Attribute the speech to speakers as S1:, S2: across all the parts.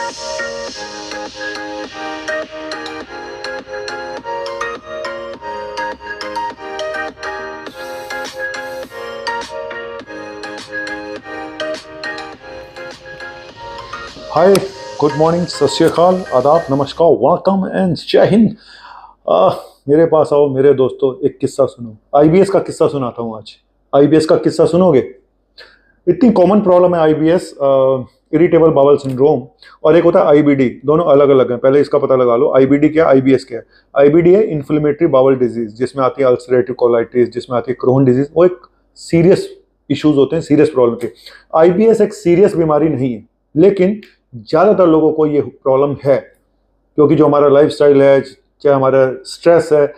S1: हाय, good morning, सत श्री अकाल, आदाब, नमस्कार, वेलकम एंड जय हिंद। मेरे पास आओ मेरे दोस्तों, एक किस्सा सुनो। आईबीएस का किस्सा सुनाता हूँ आज। आईबीएस का किस्सा सुनोगे? इतनी कॉमन प्रॉब्लम है आईबीएस, इरिटेबल बाउल सिंड्रोम, और एक होता है आईबीडी। दोनों अलग अलग हैं, पहले इसका पता लगा लो। आईबीडी क्या है, आईबीएस क्या है? आईबीडी है इन्फ्लेमेटरी बाउल डिजीज, जिसमें आती है अल्सरेटिव कोलाइटिस, जिसमें आती है क्रोन डिजीज। वो एक सीरियस इश्यूज होते हैं, सीरियस प्रॉब्लम के। आईबीएस एक सीरियस बीमारी नहीं है, लेकिन ज़्यादातर लोगों को ये प्रॉब्लम है, क्योंकि जो हमारा लाइफस्टाइल है, चाहे हमारा स्ट्रेस है,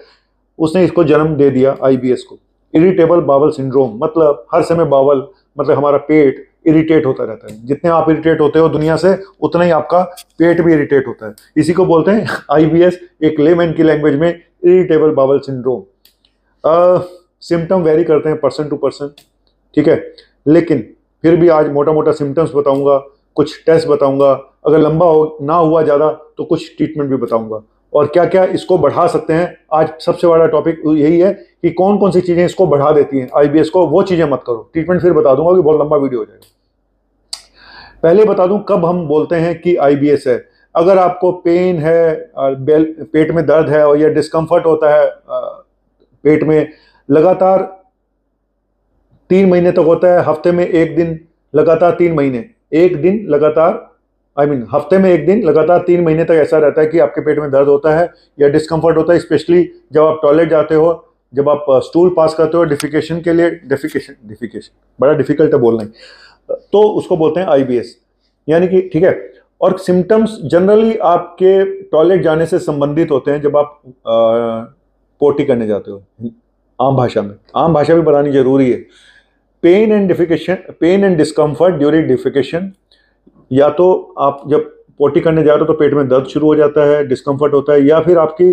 S1: उसने इसको जन्म दे दिया आईबीएस को। इरिटेबल बावल सिंड्रोम मतलब हर समय बावल, मतलब हमारा पेट इरिटेट होता रहता है। जितने आप इरिटेट होते हो दुनिया से, उतना ही आपका पेट भी इरिटेट होता है। इसी को बोलते हैं आईबीएस, एक लेमैन की लैंग्वेज में irritable bowel syndrome. Symptom vary करते हैं पर्सन टू पर्सन, ठीक है, लेकिन फिर भी आज मोटा मोटा सिम्टम्स बताऊंगा, कुछ टेस्ट बताऊंगा, अगर लंबा ना हुआ ज़्यादा तो कुछ ट्रीटमेंट भी बताऊंगा, और क्या क्या इसको बढ़ा सकते हैं। आज सबसे बड़ा टॉपिक यही है कि कौन कौन सी चीज़ें इसको बढ़ा देती हैं आईबीएस को। वो चीज़ें मत करो, ट्रीटमेंट फिर बता दूंगा कि बहुत लंबा वीडियो हो जाएगा। पहले बता दूं कब हम बोलते हैं कि आईबीएस है। अगर आपको पेन है, पेट में दर्द है, और या डिस्कम्फर्ट होता है पेट में, लगातार 3 महीने तक होता है, हफ्ते में एक दिन लगातार 3 महीने, एक दिन लगातार, हफ्ते में एक दिन लगातार 3 महीने तक ऐसा रहता है कि आपके पेट में दर्द होता है या डिस्कम्फर्ट होता है, स्पेशली जब आप टॉयलेट जाते हो, जब आप स्टूल पास करते हो डिफिकेशन के लिए। डिफिकेशन बड़ा डिफिकल्ट है बोलना, तो उसको बोलते हैं आईबीएस, यानी कि, ठीक है। और सिम्टम्स जनरली आपके टॉयलेट जाने से संबंधित होते हैं, जब आप पोटी करने जाते हो। आम भाषा में, आम भाषा भी बतानी जरूरी है। Pain and discomfort during defecation, या तो आप जब पोटी करने जा रहे हो तो पेट में दर्द शुरू हो जाता है, डिस्कम्फर्ट होता है, या फिर आपकी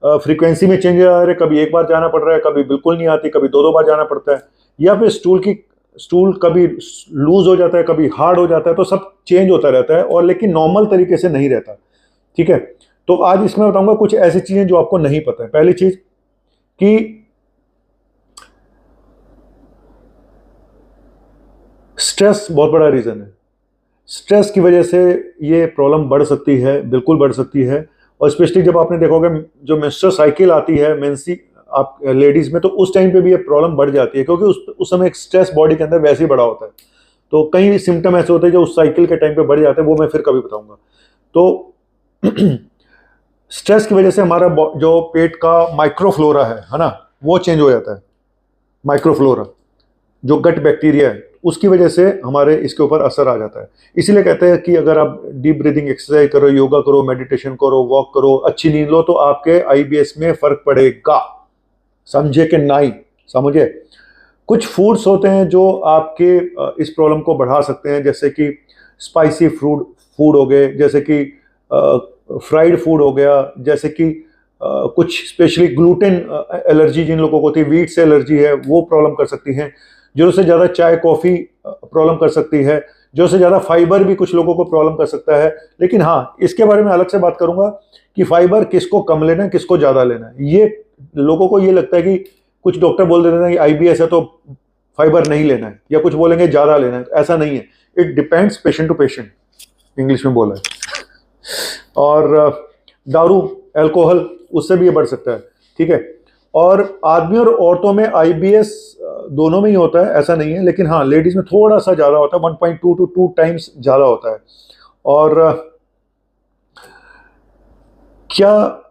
S1: फ्रीक्वेंसी में चेंज आ रहा है, कभी एक बार जाना पड़ रहा है, कभी बिल्कुल नहीं आती, कभी 2-2 बार जाना पड़ता है, या फिर स्टूल कभी लूज हो जाता है, कभी हार्ड हो जाता है, तो सब चेंज होता रहता है, और लेकिन नॉर्मल तरीके से नहीं रहता, ठीक है। तो आज इसमें बताऊंगा कुछ ऐसी चीजें जो आपको नहीं पता है। पहली चीज कि स्ट्रेस बहुत बड़ा रीजन है। स्ट्रेस की वजह से ये प्रॉब्लम बढ़ सकती है, बिल्कुल बढ़ सकती है। और स्पेशली जब आपने देखोगे जो मेंस्ट्रुअल साइकिल आती है मेंसी आप लेडीज में, तो उस टाइम पे भी ये प्रॉब्लम बढ़ जाती है, क्योंकि उस समय एक स्ट्रेस बॉडी के अंदर वैसे ही बढ़ा होता है। तो कई सिम्टम ऐसे होते हैं जो उस साइकिल के टाइम पे बढ़ जाते हैं, वो मैं फिर कभी बताऊंगा। तो स्ट्रेस की वजह से हमारा जो पेट का माइक्रोफ्लोरा है ना, वो चेंज हो जाता है। माइक्रोफ्लोरा जो गट बैक्टीरिया है, उसकी वजह से हमारे इसके ऊपर असर आ जाता है। इसीलिए कहते हैं कि अगर आप डीप ब्रीदिंग एक्सरसाइज करो, योगा करो, मेडिटेशन करो, वॉक करो, अच्छी नींद लो, तो आपके आईबीएस में फर्क पड़ेगा। समझे कि नहीं समझे? कुछ फूड्स होते हैं जो आपके इस प्रॉब्लम को बढ़ा सकते हैं, जैसे कि स्पाइसी फूड हो गए, जैसे कि फ्राइड फूड हो गया, जैसे कि कुछ स्पेशली ग्लूटेन एलर्जी जिन लोगों को होती है, वीट से एलर्जी है, वो प्रॉब्लम कर सकती हैं। जो से ज़्यादा चाय कॉफ़ी प्रॉब्लम कर सकती है। जो से ज़्यादा फाइबर भी कुछ लोगों को प्रॉब्लम कर सकता है। लेकिन हाँ, इसके बारे में अलग से बात करूंगा कि फाइबर किसको कम लेना है, किसको ज़्यादा लेना है। ये लोगों को ये लगता है कि कुछ डॉक्टर बोल देते हैं कि आईबीएस है तो फाइबर नहीं लेना है, या कुछ बोलेंगे ज़्यादा लेना है। ऐसा नहीं है, it depends patient to patient, English में बोला है। और दारू, अल्कोहल, उससे भी ये बढ़ सकता है, ठीक है। और आदमी और औरतों में आईबीएस दोनों में ही होता है, ऐसा नहीं है, लेकिन हाँ, लेडीज में थोड़ा सा ज़्यादा होता है, 1.2 to 2 टाइम्स ज़्यादा होता है। और क्या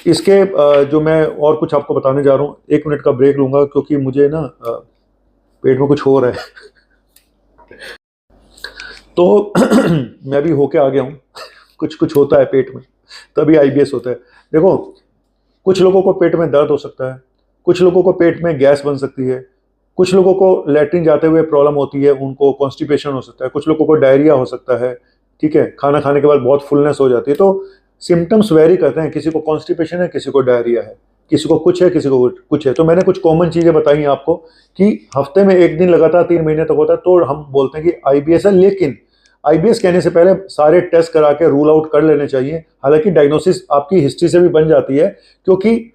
S1: इसके जो मैं और कुछ आपको बताने जा रहा हूँ, 1 मिनट का ब्रेक लूँगा, क्योंकि मुझे ना पेट में कुछ हो रहा है। तो मैं भी होके आ गया हूँ। कुछ होता है पेट में, तभी आईबीएस होता है। देखो, कुछ लोगों को पेट में दर्द हो सकता है, कुछ लोगों को पेट में गैस बन सकती है, कुछ लोगों को लैट्रिन जाते हुए प्रॉब्लम होती है, उनको कॉन्स्टिपेशन हो सकता है, कुछ लोगों को डायरिया हो सकता है, ठीक है, खाना खाने के बाद बहुत फुलनेस हो जाती है। तो सिम्टम्स वेरी करते हैं, किसी को कॉन्स्टिपेशन है, किसी को डायरिया है, किसी को कुछ है, किसी को कुछ है। तो मैंने कुछ कॉमन चीज़ें बताई आपको कि हफ्ते में एक दिन लगातार 3 महीने तक होता है, तो हम बोलते हैं कि आईबीएस है। लेकिन आईबीएस कहने से पहले सारे टेस्ट करा के रूल आउट कर लेने चाहिए। हालांकि डायग्नोसिस आपकी हिस्ट्री से भी बन जाती है, क्योंकि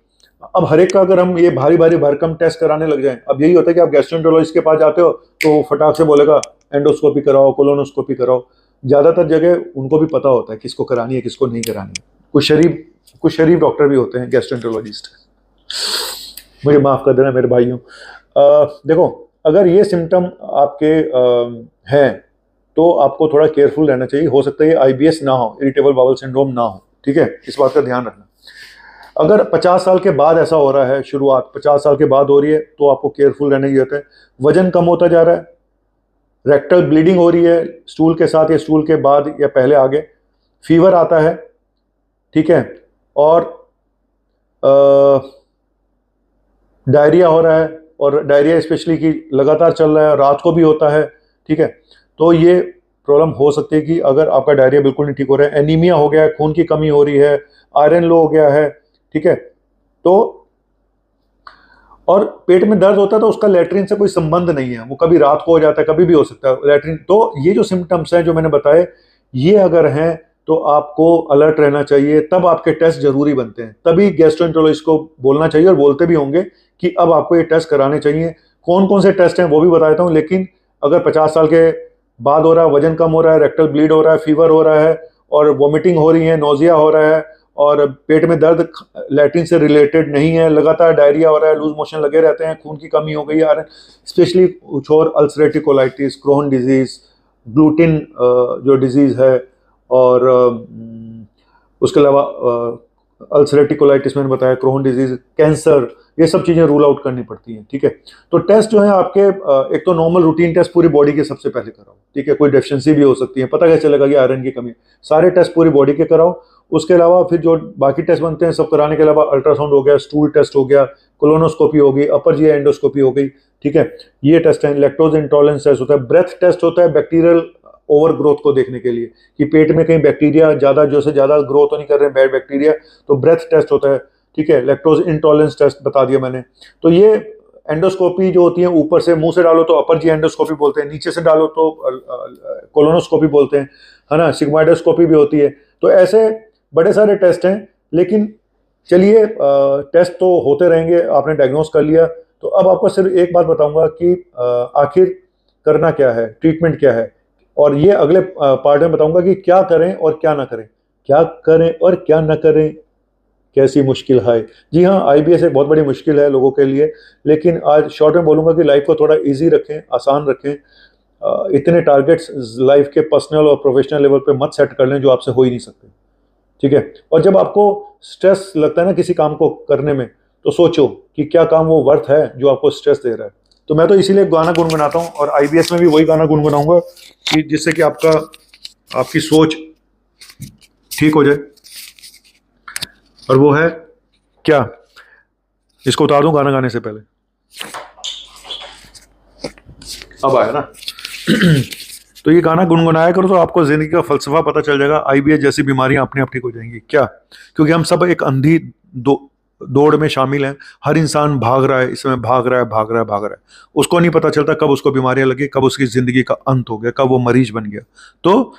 S1: अब हर एक का अगर हम ये भारी भारी भरकम टेस्ट कराने लग जाएं, अब यही होता है कि आप गैस्ट्रोएंटरोलॉजिस्ट के पास जाते हो तो फटाक से बोलेगा एंडोस्कोपी कराओ, कोलोनोस्कोपी कराओ। ज़्यादातर जगह उनको भी पता होता है किसको करानी है किसको नहीं करानी है। कुछ शरीफ डॉक्टर भी होते हैं गैस्ट्रोएंटरोलॉजिस्ट, मुझे माफ़ कर देना मेरे भाइयों। देखो, अगर ये सिम्टम आपके हैं तो आपको थोड़ा केयरफुल रहना चाहिए। हो सकता है आईबीएस ना हो, इरिटेबल बाउल सिंड्रोम ना हो, ठीक है, इस बात का ध्यान रखना। अगर 50 साल के बाद ऐसा हो रहा है, शुरुआत 50 साल के बाद हो रही है, तो आपको केयरफुल रहने की जरूरत है। वजन कम होता जा रहा है, रेक्टल ब्लीडिंग हो रही है स्टूल के साथ या स्टूल के बाद या पहले आगे, फीवर आता है, ठीक है, और डायरिया हो रहा है, और डायरिया स्पेशली कि लगातार चल रहा है, रात को भी होता है, ठीक है, तो ये प्रॉब्लम हो सकती है कि अगर आपका डायरिया बिल्कुल नहीं ठीक हो रहा है, एनीमिया हो गया है, खून की कमी हो रही है, आयरन लो हो गया है, ठीक है, तो और पेट में दर्द होता है तो उसका लैट्रिन से कोई संबंध नहीं है, वो कभी रात को हो जाता है, कभी भी हो सकता है लैट्रिन। तो ये जो सिम्टम्स हैं जो मैंने बताए, ये अगर हैं तो आपको अलर्ट रहना चाहिए, तब आपके टेस्ट जरूरी बनते हैं। तभी गैस्ट्रोएंटरोलॉजिस्ट को बोलना चाहिए, और बोलते भी होंगे कि अब आपको ये टेस्ट कराने चाहिए। कौन कौन से टेस्ट हैं वो भी बता देता हूँ, लेकिन अगर 50 साल के बाद हो रहा है, वजन कम हो रहा है, रेक्टल ब्लीड हो रहा है, फीवर हो रहा है, और वॉमिटिंग हो रही है, नोजिया हो रहा है, और पेट में दर्द लैट्रिन से रिलेटेड नहीं है, लगातार डायरिया हो रहा है, लूज मोशन लगे रहते हैं, खून की कमी हो गई है, स्पेशली और ulcerative colitis, Crohn disease, gluten जो डिजीज है, और उसके अलावा अल्सरेटिव कोलाइटिस मैंने बताया, क्रोहन डिजीज, कैंसर, ये सब चीज़ें रूल आउट करनी पड़ती हैं, ठीक है। तो टेस्ट जो है आपके, एक तो नॉर्मल रूटीन टेस्ट पूरी बॉडी के सबसे पहले कराओ, ठीक है, कोई डेफिशिएंसी भी हो सकती है, पता कैसे चलेगा कि आयरन की कमी, सारे टेस्ट पूरी बॉडी के कराओ। उसके अलावा फिर जो बाकी टेस्ट बनते हैं सब कराने के अलावा अल्ट्रासाउंड हो गया, स्टूल टेस्ट हो गया, कोलोनोस्कोपी हो गई, अपर जी एंडोस्कोपी हो गई, ठीक है, ये टेस्ट है। लैक्टोज इंटॉलरेंस टेस्ट होता है, ब्रेथ टेस्ट होता है बैक्टीरियल ओवर ग्रोथ को देखने के लिए कि पेट में कहीं बैक्टीरिया ज़्यादा जो से ज़्यादा ग्रोथ तो नहीं कर रहे हैं, बैड बैक्टीरिया, तो ब्रेथ टेस्ट होता है, ठीक है। लैक्टोज इंटॉलरेंस टेस्ट बता दिया मैंने। तो ये एंडोस्कोपी जो होती है, ऊपर से मुंह से डालो तो अपर जी एंडोस्कोपी बोलते हैं, नीचे से डालो तो कोलोनोस्कोपी बोलते हैं, है ना, सिग्मोइडोस्कोपी भी होती है। तो ऐसे बड़े सारे टेस्ट हैं, लेकिन चलिए टेस्ट तो होते रहेंगे, आपने डायग्नोस कर लिया, तो अब आपको सिर्फ एक बात बताऊंगा कि आखिर करना क्या है, ट्रीटमेंट क्या है, और ये अगले पार्ट में बताऊंगा कि क्या करें और क्या ना करें, क्या करें और क्या ना करें, कैसी मुश्किल है। जी हाँ, आईबीएस एक बहुत बड़ी मुश्किल है लोगों के लिए, लेकिन आज शॉर्ट में बोलूँगा कि लाइफ को थोड़ा इजी रखें, आसान रखें। इतने टारगेट्स लाइफ के पर्सनल और प्रोफेशनल लेवल पे मत सेट कर लें जो आपसे हो ही नहीं सकते, ठीक है। और जब आपको स्ट्रेस लगता है ना किसी काम को करने में, तो सोचो कि क्या काम वो वर्थ है जो आपको स्ट्रेस दे रहा है। तो मैं तो इसीलिए गाना गुनगुनाता हूँ, और आईबीएस में भी वही गाना गुनगुनाऊंगा कि जिससे कि आपकी सोच ठीक हो जाए। और वो है क्या, इसको उतार दूं गाना गाने से पहले, अब आया ना। तो ये गाना गुनगुनाया करो तो आपको जिंदगी का फलसफा पता चल जाएगा, आईबीएस जैसी बीमारियां अपने आप ठीक हो जाएंगी। क्या, क्योंकि हम सब एक अंधी दौड़ में शामिल हैं। हर इंसान भाग रहा है, इसमें भाग रहा है, उसको नहीं पता चलता कब उसको बीमारियां लगी, कब उसकी जिंदगी का अंत हो गया, कब वो मरीज बन गया। तो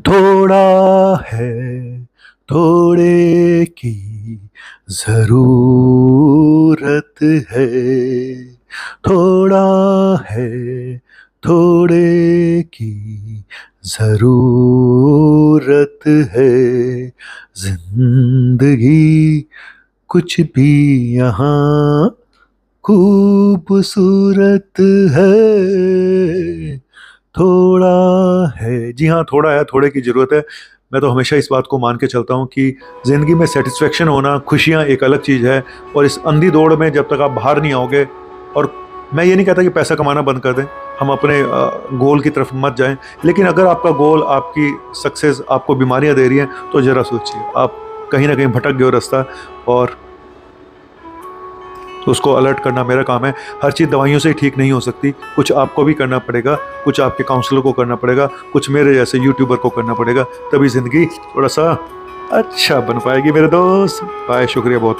S1: थोड़ा है थोड़े की जरूरत है, थोड़ा है थोड़े की जरूरत है, जिंदगी कुछ भी यहाँ खूबसूरत है, थोड़ा है। जी हाँ, थोड़ा है, थोड़े की जरूरत है। मैं तो हमेशा इस बात को मान के चलता हूँ कि ज़िंदगी में सेटिस्फेक्शन होना, खुशियाँ एक अलग चीज़ है, और इस अंधी दौड़ में जब तक आप बाहर नहीं आओगे, और मैं ये नहीं कहता कि पैसा कमाना बंद कर दें, हम अपने गोल की तरफ मत जाएं, लेकिन अगर आपका गोल, आपकी सक्सेस आपको बीमारियां दे रही हैं, तो ज़रा सोचिए, आप कहीं ना कहीं भटक गए हो रास्ता, और तो उसको अलर्ट करना मेरा काम है। हर चीज़ दवाइयों से ही ठीक नहीं हो सकती, कुछ आपको भी करना पड़ेगा, कुछ आपके काउंसलर को करना पड़ेगा, कुछ मेरे जैसे यूट्यूबर को करना पड़ेगा, तभी ज़िंदगी थोड़ा सा अच्छा बन पाएगी मेरे दोस्त। बाय, शुक्रिया बहुत।